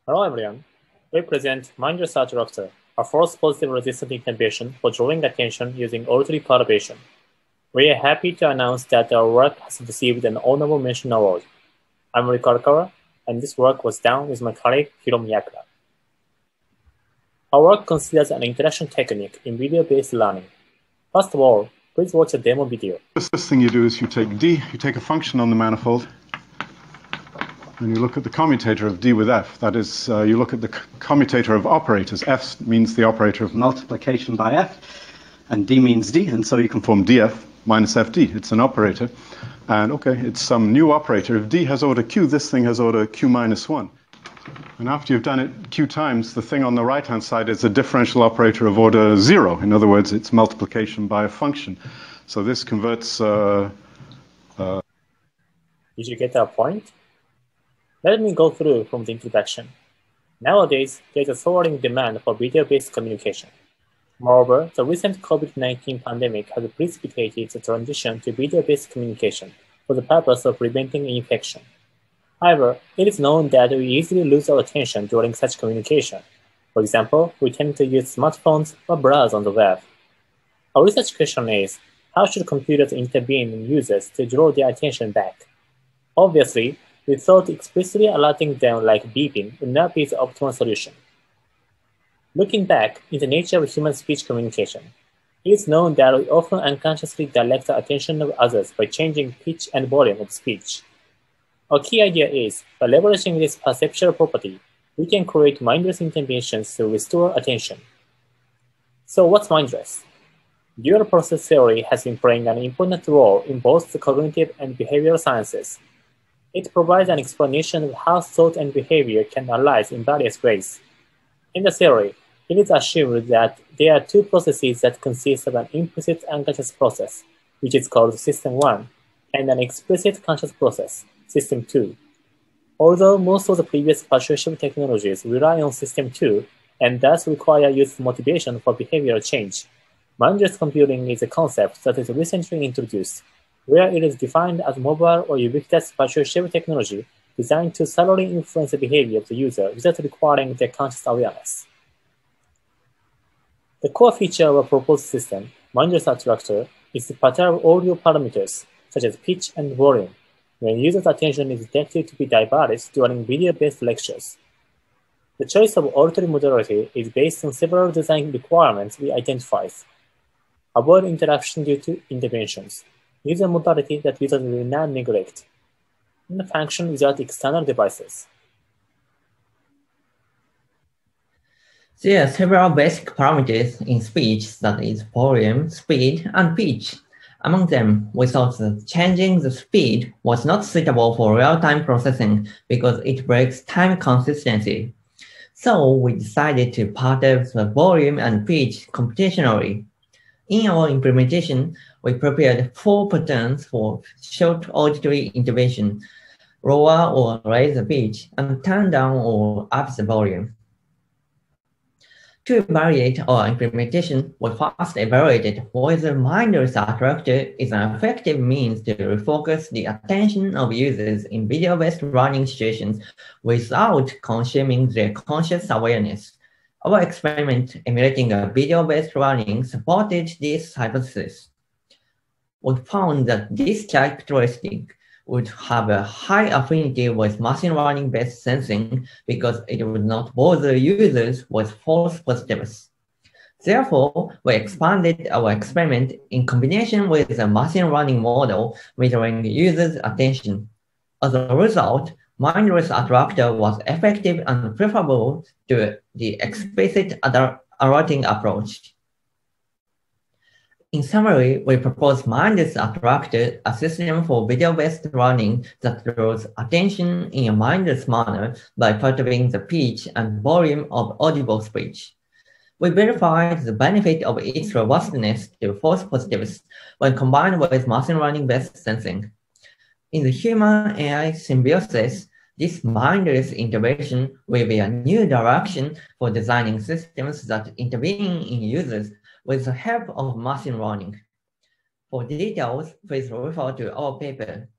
Hello everyone. We present Mindless Attractor, a false positive resistant intervention for drawing attention using auditory perturbation. We are happy to announce that our work has received an honorable mention award. I'm Riku Arakawa, and this work was done with my colleague Hiromu Yakura. Our work considers an interaction technique in video-based learning. First of all, please watch a demo video. The first thing you do is you take D, you take a function on the manifold, and you look at the commutator of D with F. That is, you look at the commutator of operators. F means the operator of multiplication by F, and D means D, and so you can form DF minus FD. It's an operator. And okay, it's some new operator. If D has order Q, this thing has order Q minus 1. And after you've done it Q times, the thing on the right-hand side is a differential operator of order 0. In other words, it's multiplication by a function. So this converts... Did you get our point? Let me go through from the introduction. Nowadays, there is a soaring demand for video-based communication. Moreover, the recent COVID-19 pandemic has precipitated the transition to video-based communication for the purpose of preventing infection. However, it is known that we easily lose our attention during such communication. For example, we tend to use smartphones or browse on the web. Our research question is, how should computers intervene in users to draw their attention back? Obviously, we thought explicitly alerting them like beeping would not be the optimal solution. Looking back in the nature of human speech communication, it is known that we often unconsciously direct the attention of others by changing pitch and volume of speech. Our key idea is, by leveraging this perceptual property, we can create mindless interventions to restore attention. So what's mindless? Dual process theory has been playing an important role in both the cognitive and behavioral sciences. It provides an explanation of how thought and behavior can arise in various ways. In the theory, it is assumed that there are two processes that consist of an implicit unconscious process, which is called System 1, and an explicit conscious process, System 2. Although most of the previous persuasive technologies rely on System 2 and thus require youth motivation for behavioral change, mindless computing is a concept that is recently introduced, where it is defined as mobile or ubiquitous persuasive technology designed to thoroughly influence the behavior of the user without requiring their conscious awareness. The core feature of a proposed system, Mindless Attractor, is to perturb audio parameters such as pitch and volume when users' attention is detected to be diverted during video-based lectures. The choice of auditory modality is based on several design requirements we identified. Avoid interruption due to interventions. Use a modality that users will not neglect, and function without external devices. There are several basic parameters in speech, that is volume, speed, and pitch. Among them, we thought that changing the speed was not suitable for real-time processing because it breaks time consistency. So we decided to perturb the volume and pitch computationally. In our implementation, we prepared 4 patterns for short auditory intervention: lower or raise the pitch, and turn down or up the volume. To validate our implementation, we first evaluated whether Mindless Attractor is an effective means to refocus the attention of users in video-based learning situations without consuming their conscious awareness. Our experiment emulating a video-based learning supported this hypothesis. We found that this characteristic would have a high affinity with machine learning-based sensing because it would not bother users with false positives. Therefore, we expanded our experiment in combination with a machine learning model measuring users' attention. As a result, Mindless Attractor was effective and preferable to the explicit alerting approach. In summary, we propose Mindless Attractor, a system for video-based learning that draws attention in a mindless manner by perturbing the pitch and volume of audible speech. We verified the benefit of its robustness to false positives when combined with machine learning-based sensing. In the human-AI symbiosis, this mindless intervention will be a new direction for designing systems that intervene in users with the help of machine learning. For details, please refer to our paper.